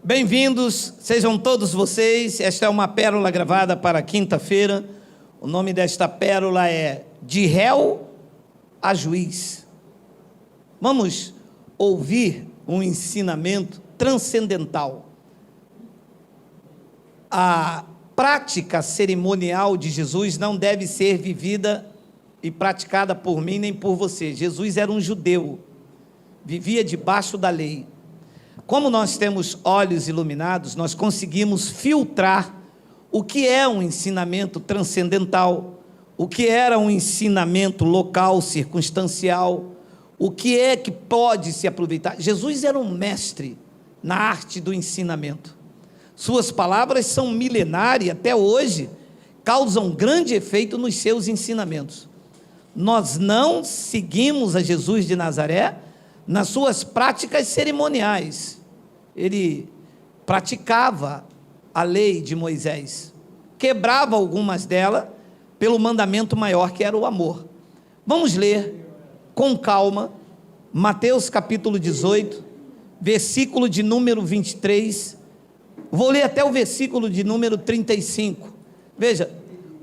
Bem-vindos, sejam todos vocês. Esta é uma pérola gravada para quinta-feira. O nome desta pérola é De Réu a Juiz. Vamos ouvir um ensinamento transcendental. A prática cerimonial de Jesus não deve ser vivida e praticada por mim nem por você. Jesus era um judeu, vivia debaixo da lei. Como nós temos olhos iluminados, nós conseguimos filtrar o que é um ensinamento transcendental, o que era um ensinamento local, circunstancial, o que é que pode se aproveitar. Jesus era um mestre na arte do ensinamento. Suas palavras são milenares, até hoje, causam grande efeito nos seus ensinamentos. Nós não seguimos a Jesus de Nazaré nas suas práticas cerimoniais. Ele praticava a lei de Moisés, quebrava algumas delas pelo mandamento maior, que era o amor. Vamos ler com calma Mateus capítulo 18, versículo de número 23, vou ler até o versículo de número 35. Veja,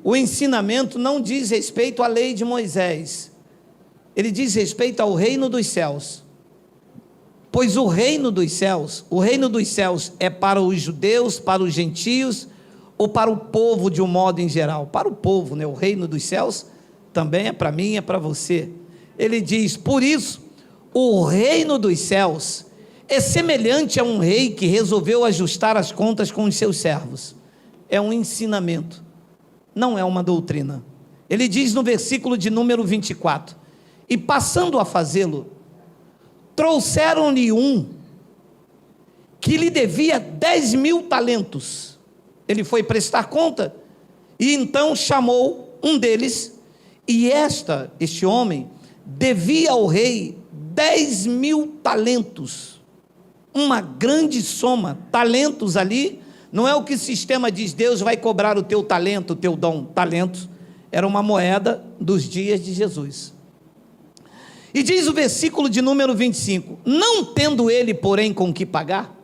o ensinamento não diz respeito à lei de Moisés, ele diz respeito ao reino dos céus. Pois o reino dos céus é para os judeus, para os gentios, ou para o povo de um modo em geral? Para o povo, né? O reino dos céus também é para mim, é para você. Ele diz, por isso, o reino dos céus é semelhante a um rei que resolveu ajustar as contas com os seus servos. É um ensinamento, não é uma doutrina. Ele diz no versículo de número 24, e passando a fazê-lo, trouxeram-lhe um que lhe devia 10.000 talentos. Ele foi prestar conta e então chamou um deles, e este homem devia ao rei 10.000 talentos, uma grande soma. Talentos ali não é o que o sistema diz, Deus vai cobrar o teu talento, o teu dom. Talentos era uma moeda dos dias de Jesus. E diz o versículo de número 25, não tendo ele, porém, com que pagar,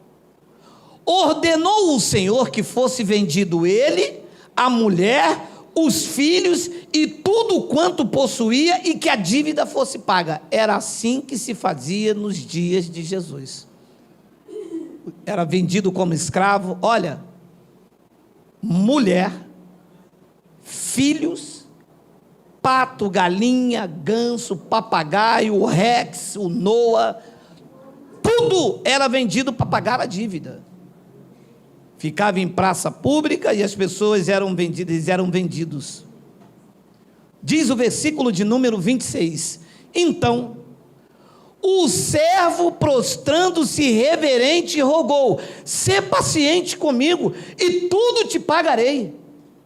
ordenou o Senhor que fosse vendido ele, a mulher, os filhos e tudo quanto possuía, e que a dívida fosse paga. Era assim que se fazia nos dias de Jesus. Era vendido como escravo, olha, mulher, filhos, pato, galinha, ganso, papagaio, o Rex, o Noah, tudo era vendido para pagar a dívida. Ficava em praça pública e as pessoas eram vendidos. Diz o versículo de número 26, então, o servo prostrando-se reverente rogou, sê paciente comigo e tudo te pagarei.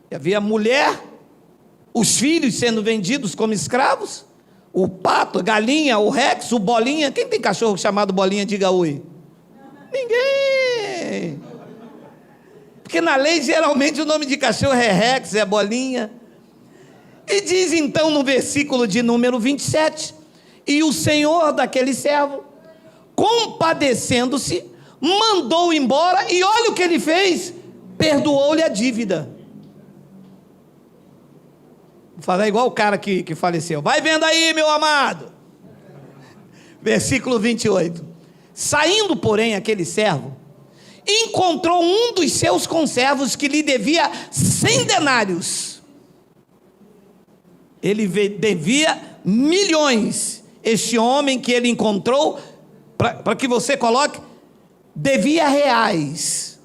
E havia mulher, os filhos sendo vendidos como escravos, o pato, a galinha, o Rex, o Bolinha. Quem tem cachorro chamado Bolinha, diga oi. Ninguém. Porque na lei, geralmente, o nome de cachorro é Rex, é Bolinha. E diz então no versículo de número 27, e o senhor daquele servo, compadecendo-se, mandou embora, e olha o que ele fez, perdoou-lhe a dívida. Vou falar igual o cara que faleceu. Vai vendo aí, meu amado. Versículo 28. Saindo, porém, aquele servo, encontrou um dos seus conservos que lhe devia 100 denários. Ele devia milhões. Este homem que ele encontrou, para que você coloque, devia reais.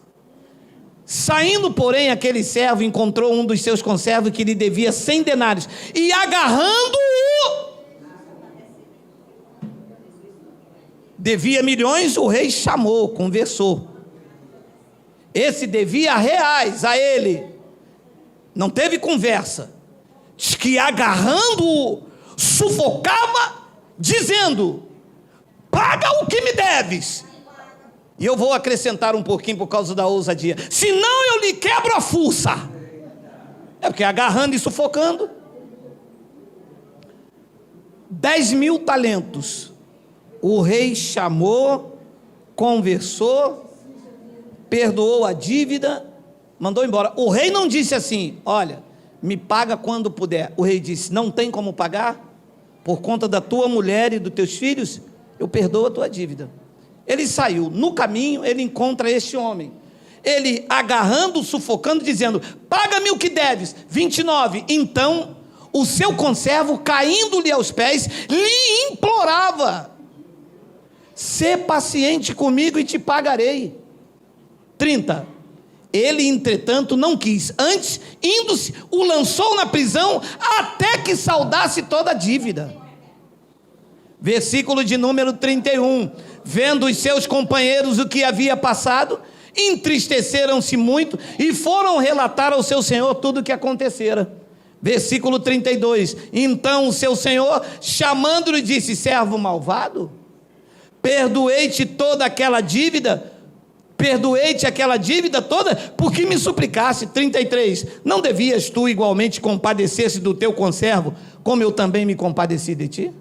Saindo, porém, aquele servo encontrou um dos seus conservos que lhe devia 100 denários, e agarrando-o, devia milhões, o rei chamou, conversou. Esse devia reais a ele, não teve conversa, diz que agarrando-o, sufocava, dizendo, paga o que me deves. E eu vou acrescentar um pouquinho por causa da ousadia. Senão eu lhe quebro a fuça. É porque agarrando e sufocando. 10.000 talentos. O rei chamou, conversou perdoou a dívida, mandou embora. O rei não disse assim: olha, me paga quando puder. O rei disse: não tem como pagar? Por conta da tua mulher e dos teus filhos, eu perdoo a tua dívida. Ele saiu. No caminho, ele encontra este homem. Ele agarrando, sufocando, dizendo: paga-me o que deves. 29. Então, o seu conservo, caindo-lhe aos pés, lhe implorava: sê paciente comigo e te pagarei. 30. Ele, entretanto, não quis. Antes, indo-se, o lançou na prisão até que saldasse toda a dívida. Versículo de número 31. Vendo os seus companheiros o que havia passado, entristeceram-se muito e foram relatar ao seu senhor tudo o que acontecera. Versículo 32. Então o seu senhor, chamando-lhe, disse: servo malvado, perdoei-te aquela dívida toda, porque me suplicaste. 33. Não devias tu igualmente compadecer-se do teu conservo, como eu também me compadeci de ti?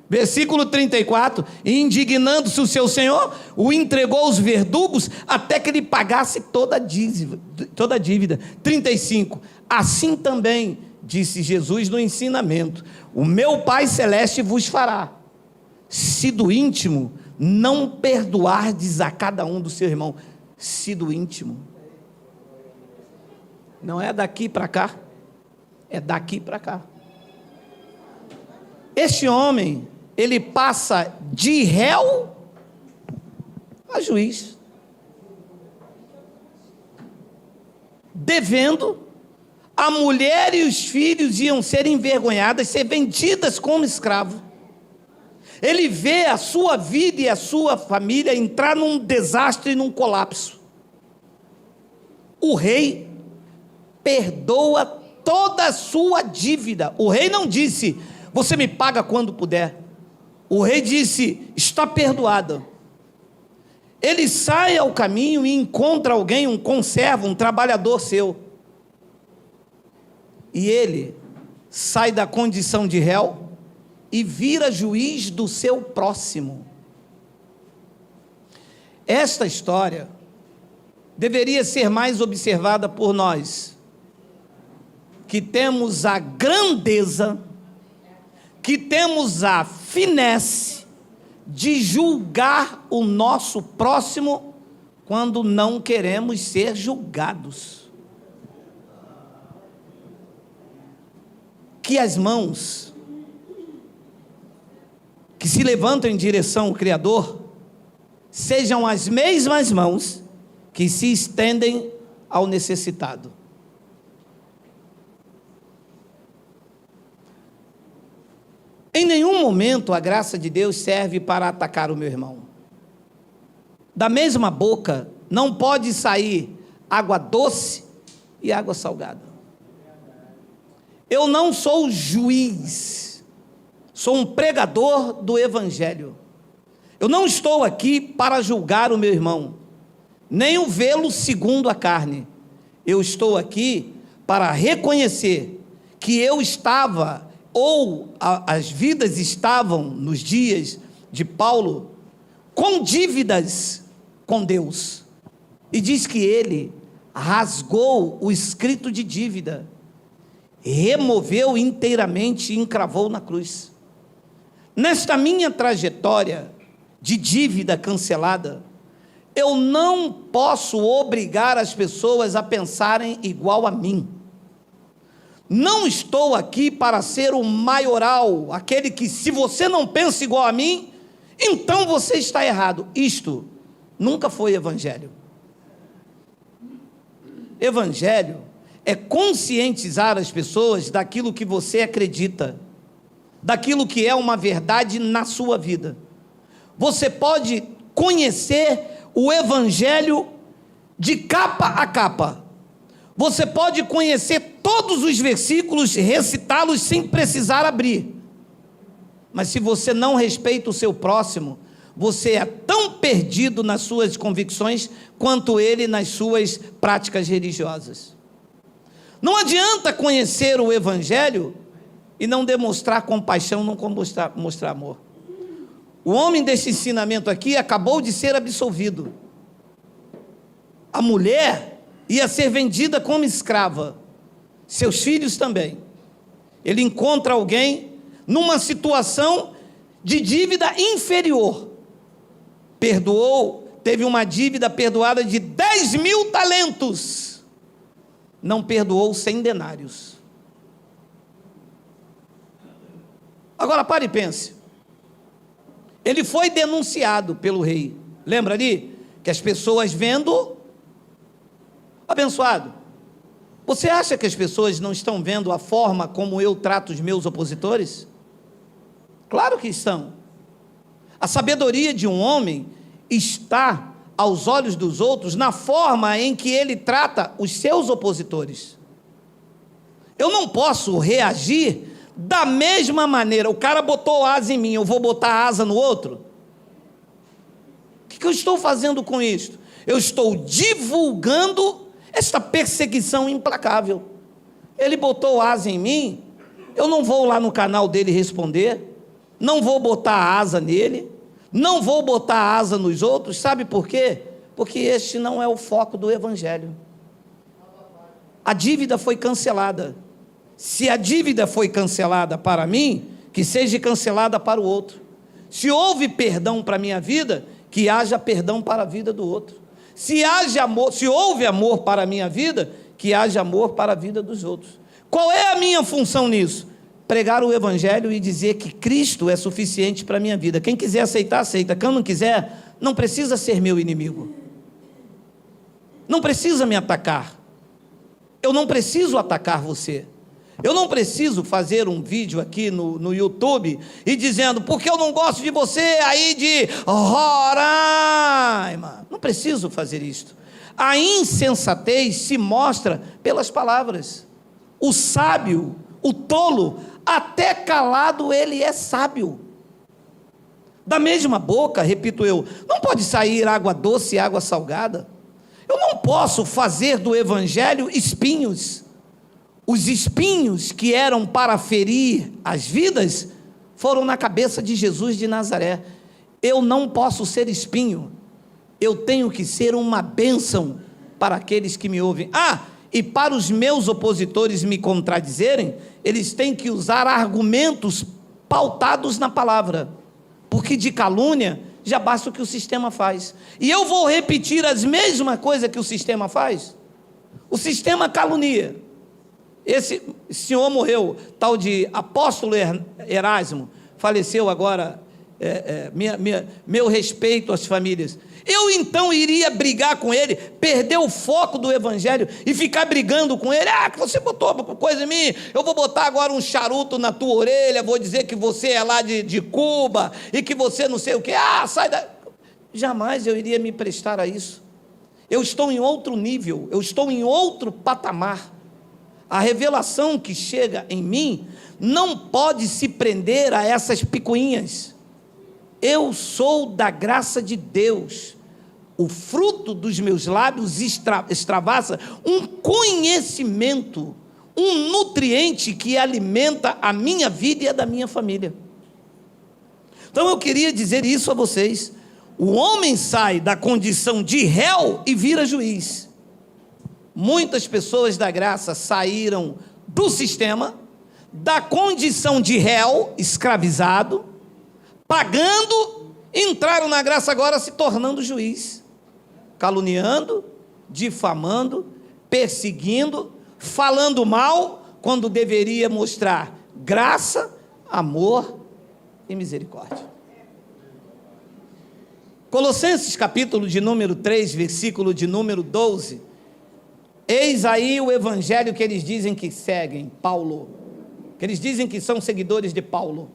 Versículo 34. Indignando-se o seu senhor, o entregou aos verdugos até que ele pagasse toda a dívida. 35. Assim também, disse Jesus no ensinamento, o meu Pai Celeste vos fará, se do íntimo não perdoardes a cada um do seu irmão. Se do íntimo. Não é daqui para cá, é daqui para cá. Este homem, ele passa de réu a juiz, devendo. A mulher e os filhos iam ser envergonhadas, ser vendidas como escravo. Ele vê a sua vida e a sua família entrar num desastre e num colapso. O rei perdoa toda a sua dívida. O rei não disse: você me paga quando puder. O rei disse: está perdoada. Ele sai ao caminho e encontra alguém, um conservo, um trabalhador seu. E ele sai da condição de réu e vira juiz do seu próximo. Esta história deveria ser mais observada por nós, que temos a grandeza, que temos a finesse de julgar o nosso próximo quando não queremos ser julgados. Que as mãos que se levantam em direção ao Criador sejam as mesmas mãos que se estendem ao necessitado. Em nenhum momento a graça de Deus serve para atacar o meu irmão. Da mesma boca não pode sair água doce e água salgada. Eu não sou juiz, sou um pregador do Evangelho. Eu não estou aqui para julgar o meu irmão, nem o vê-lo segundo a carne. Eu estou aqui para reconhecer que eu estava, ou as vidas estavam, nos dias de Paulo, com dívidas com Deus. E diz que ele rasgou o escrito de dívida, removeu inteiramente e encravou na cruz. Nesta minha trajetória de dívida cancelada, eu não posso obrigar as pessoas a pensarem igual a mim. Não estou aqui para ser o maioral, aquele que, se você não pensa igual a mim, então você está errado. Isto nunca foi evangelho. Evangelho é conscientizar as pessoas daquilo que você acredita, daquilo que é uma verdade na sua vida. Você pode conhecer o Evangelho de capa a capa. Você pode conhecer todos os versículos, recitá-los sem precisar abrir. Mas se você não respeita o seu próximo, você é tão perdido nas suas convicções quanto ele nas suas práticas religiosas. Não adianta conhecer o Evangelho e não demonstrar compaixão, não mostrar amor. O homem deste ensinamento aqui acabou de ser absolvido. A mulher ia ser vendida como escrava, seus filhos também. Ele encontra alguém numa situação de dívida inferior. Perdoou, teve uma dívida perdoada de 10.000 talentos. Não perdoou 100 denários. Agora pare e pense. Ele foi denunciado pelo rei. Lembra ali? Que as pessoas vendo... Abençoado, você acha que as pessoas não estão vendo a forma como eu trato os meus opositores? Claro que estão. A sabedoria de um homem está aos olhos dos outros na forma em que ele trata os seus opositores. Eu não posso reagir da mesma maneira. O cara botou asa em mim, eu vou botar asa no outro? O que eu estou fazendo com isto? Eu estou divulgando esta perseguição implacável. Ele botou asa em mim, eu não vou lá no canal dele responder, não vou botar asa nele, não vou botar asa nos outros. Sabe por quê? Porque este não é o foco do evangelho. A dívida foi cancelada. Se a dívida foi cancelada para mim, que seja cancelada para o outro. Se houve perdão para a minha vida, que haja perdão para a vida do outro. Se houve amor para a minha vida, que haja amor para a vida dos outros. Qual é a minha função nisso? Pregar o evangelho e dizer que Cristo é suficiente para a minha vida. Quem quiser aceitar, aceita. Quem não quiser, não precisa ser meu inimigo. Não precisa me atacar. Eu não preciso atacar você. Eu não preciso fazer um vídeo aqui no YouTube e dizendo, porque eu não gosto de você aí de Roraima. Não preciso fazer isto. A insensatez se mostra pelas palavras. O sábio, o tolo, até calado ele é sábio. Da mesma boca, repito eu, não pode sair água doce e água salgada. Eu não posso fazer do evangelho espinhos. Os espinhos que eram para ferir as vidas foram na cabeça de Jesus de Nazaré. Eu não posso ser espinho, eu tenho que ser uma bênção para aqueles que me ouvem. E para os meus opositores me contradizerem, eles têm que usar argumentos pautados na palavra, porque de calúnia já basta o que o sistema faz. E eu vou repetir as mesmas coisas que o sistema faz. O sistema calunia. Esse senhor morreu, tal de apóstolo Erasmo, faleceu agora, meu respeito às famílias. Eu então iria brigar com ele, perder o foco do evangelho e ficar brigando com ele. Que você botou coisa em mim, eu vou botar agora um charuto na tua orelha, vou dizer que você é lá de Cuba e que você não sei o que. Sai da... Jamais eu iria me prestar a isso. Eu estou em outro nível, eu estou em outro patamar. A revelação que chega em mim não pode se prender a essas picuinhas. Eu sou da graça de Deus. O fruto dos meus lábios extravasa um conhecimento, um nutriente que alimenta a minha vida e a da minha família. Então eu queria dizer isso a vocês. O homem sai da condição de réu e vira juiz. Muitas pessoas da graça saíram do sistema, da condição de réu, escravizado, pagando, entraram na graça agora se tornando juiz, caluniando, difamando, perseguindo, falando mal, quando deveria mostrar graça, amor e misericórdia. Colossenses capítulo de número 3, versículo de número 12, eis aí o evangelho que eles dizem que seguem, Paulo, que eles dizem que são seguidores de Paulo.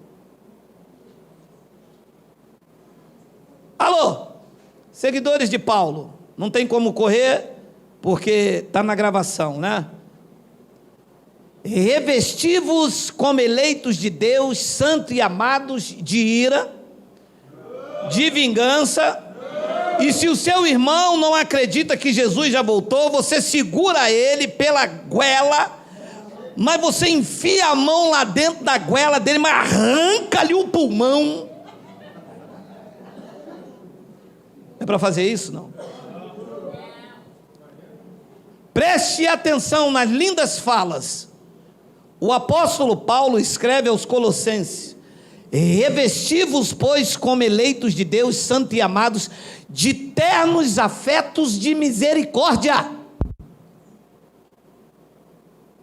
Alô, seguidores de Paulo, não tem como correr, porque está na gravação, né? Revesti-vos como eleitos de Deus, santos e amados, de ira, de vingança. E se o seu irmão não acredita que Jesus já voltou, você segura ele pela goela, mas você enfia a mão lá dentro da goela dele, mas arranca-lhe o pulmão. É para fazer isso? Não. Preste atenção nas lindas falas. O apóstolo Paulo escreve aos Colossenses: revesti-vos, pois, como eleitos de Deus, santos e amados, de ternos afetos de misericórdia.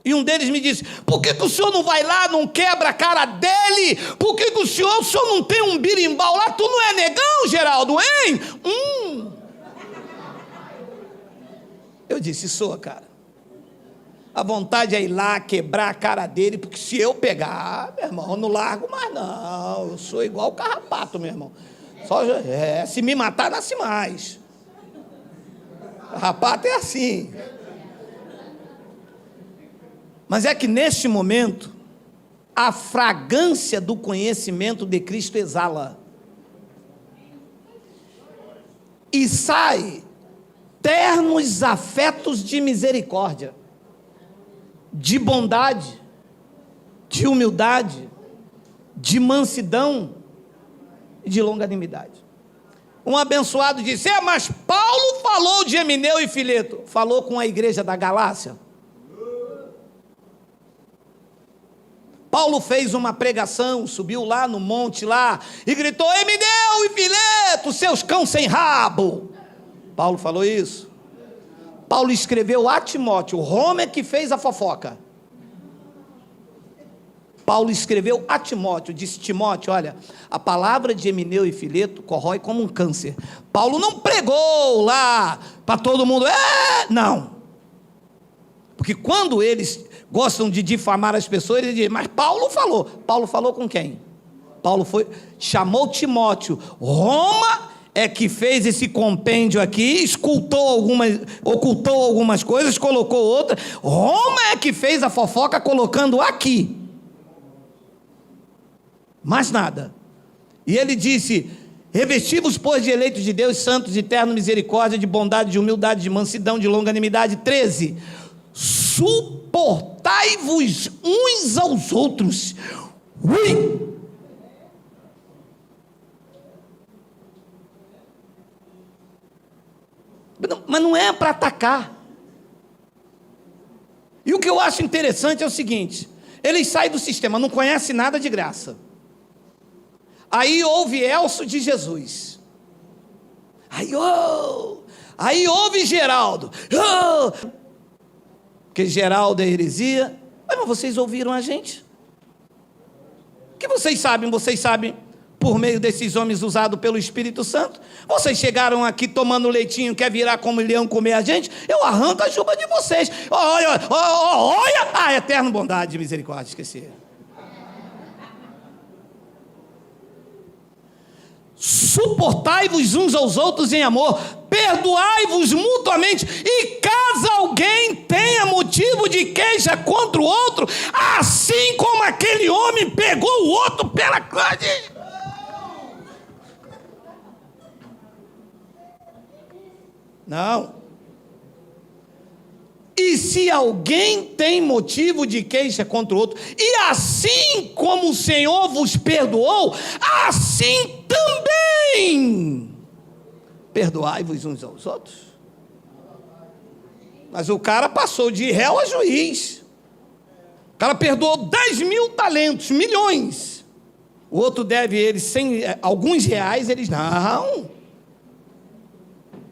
E um deles me disse: por que o senhor não vai lá, não quebra a cara dele? Por que o senhor não tem um birimbau lá? Tu não é negão, Geraldo, hein? Eu disse: sou, cara. A vontade é ir lá, quebrar a cara dele, porque se eu pegar, meu irmão, eu não largo mais não. Eu sou igual o carrapato, meu irmão. Se me matar, nasce mais. Carrapato é assim. Mas é que neste momento, a fragrância do conhecimento de Cristo exala. E sai ternos afetos de misericórdia, de bondade, de humildade, de mansidão e de longanimidade. Um abençoado disse: mas Paulo falou de Emineu e Fileto. Falou com a igreja da Galácia. Paulo fez uma pregação, subiu lá no monte lá e gritou: Emineu e Fileto, seus cães sem rabo. Paulo falou isso. Paulo escreveu a Timóteo, Roma é que fez a fofoca. Paulo escreveu a Timóteo, disse: Timóteo, olha, a palavra de Emineu e Fileto corrói como um câncer. Paulo não pregou lá para todo mundo, não. Porque quando eles gostam de difamar as pessoas, eles dizem: mas Paulo falou. Paulo falou com quem? Paulo chamou Timóteo. Roma é que fez esse compêndio aqui, ocultou algumas coisas, colocou outras. Roma é que fez a fofoca colocando aqui. Mais nada. E ele disse: revesti-vos, pois, de eleitos de Deus, santos, de terno misericórdia, de bondade, de humildade, de mansidão, de longanimidade. 13. Suportai-vos uns aos outros. Ui! Mas não é para atacar. E o que eu acho interessante é o seguinte: eles saem do sistema, não conhecem nada de graça. Aí houve Elcio de Jesus. Aí houve Geraldo. Porque Geraldo é heresia. Mas vocês ouviram a gente? O que vocês sabem? Vocês sabem por meio desses homens usados pelo Espírito Santo. Vocês chegaram aqui tomando leitinho, quer virar como leão comer a gente? Eu arranco a juba de vocês. Olha, eterna bondade e misericórdia, esqueci. Suportai-vos uns aos outros em amor, perdoai-vos mutuamente, e caso alguém tenha motivo de queixa contra o outro, assim como aquele homem pegou o outro pela clave. Não. E se alguém tem motivo de queixa contra o outro, e assim como o Senhor vos perdoou, assim também perdoai-vos uns aos outros. Mas o cara passou de réu a juiz. O cara perdoou 10 mil talentos, milhões. O outro deve eles alguns reais, eles não.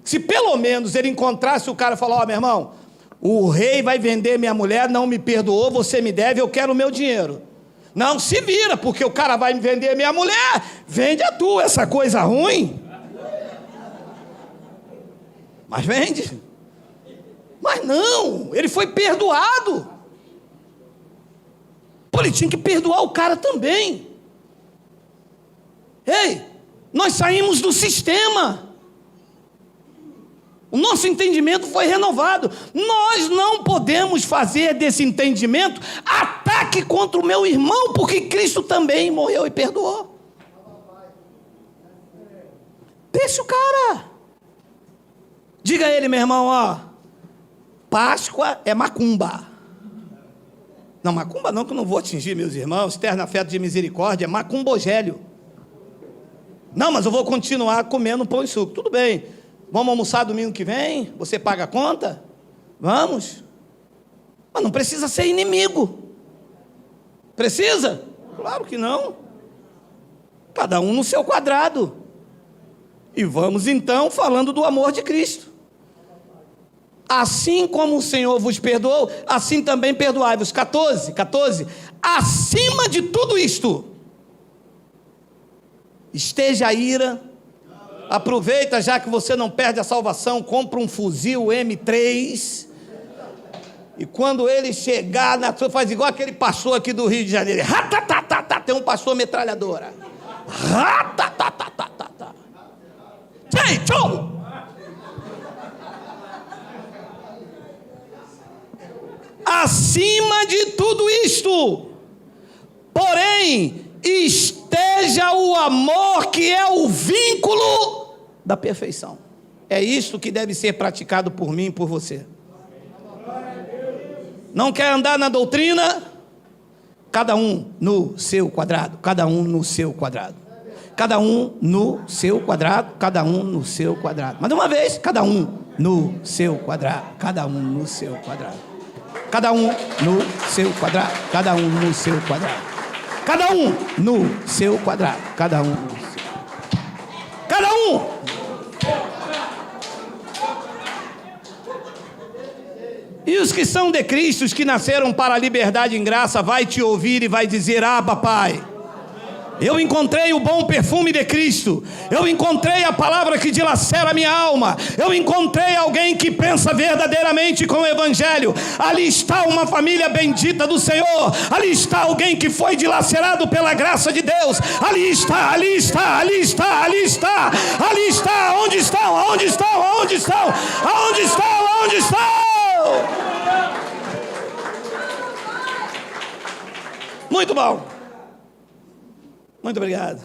Se pelo menos ele encontrasse o cara e falar: meu irmão, o rei vai vender minha mulher, não me perdoou, você me deve, eu quero o meu dinheiro. Não, se vira, porque o cara vai me vender minha mulher, vende a tua, essa coisa ruim. Mas vende. Mas não, ele foi perdoado. Pô, ele tinha que perdoar o cara também. Ei, nós saímos do sistema. O nosso entendimento foi renovado. Nós não podemos fazer desse entendimento ataque contra o meu irmão, porque Cristo também morreu e perdoou. Deixa o cara. Diga a ele, meu irmão, Páscoa é macumba. Não, macumba não, que eu não vou atingir meus irmãos. Terno afeto de misericórdia, macumbogélio. Não, mas eu vou continuar comendo pão e suco. Tudo bem. Vamos almoçar domingo que vem? Você paga a conta? Vamos. Mas não precisa ser inimigo. Precisa? Claro que não. Cada um no seu quadrado. E vamos então falando do amor de Cristo. Assim como o Senhor vos perdoou, assim também perdoai-vos. 14. Acima de tudo isto, esteja a ira. Aproveita, já que você não perde a salvação, compra um fuzil M3. E quando ele chegar na sua, faz igual aquele pastor aqui do Rio de Janeiro. Tem um pastor metralhadora. Tchau! Acima de tudo isto, porém, esteja o amor, que é o vínculo da perfeição. É isto que deve ser praticado por mim e por você. Não quer andar na doutrina? Cada um no seu quadrado, cada um no seu quadrado. Cada um no seu quadrado, cada um no seu quadrado. Mais uma vez, cada um no seu quadrado, cada um no seu quadrado. Cada um no seu quadrado, cada um no seu quadrado. Cada um no seu quadrado, cada um no seu. Cada um. E os que são de Cristo, os que nasceram para a liberdade em graça, vai te ouvir e vai dizer: Abba, Pai. Eu encontrei o bom perfume de Cristo. Eu encontrei a palavra que dilacera a minha alma. Eu encontrei alguém que pensa verdadeiramente com o Evangelho. Ali está uma família bendita do Senhor. Ali está alguém que foi dilacerado pela graça de Deus. Ali está, ali está, ali está, ali está. Ali está, onde estão, aonde estão, aonde estão, aonde estão, aonde estão. Muito bom. Muito obrigado.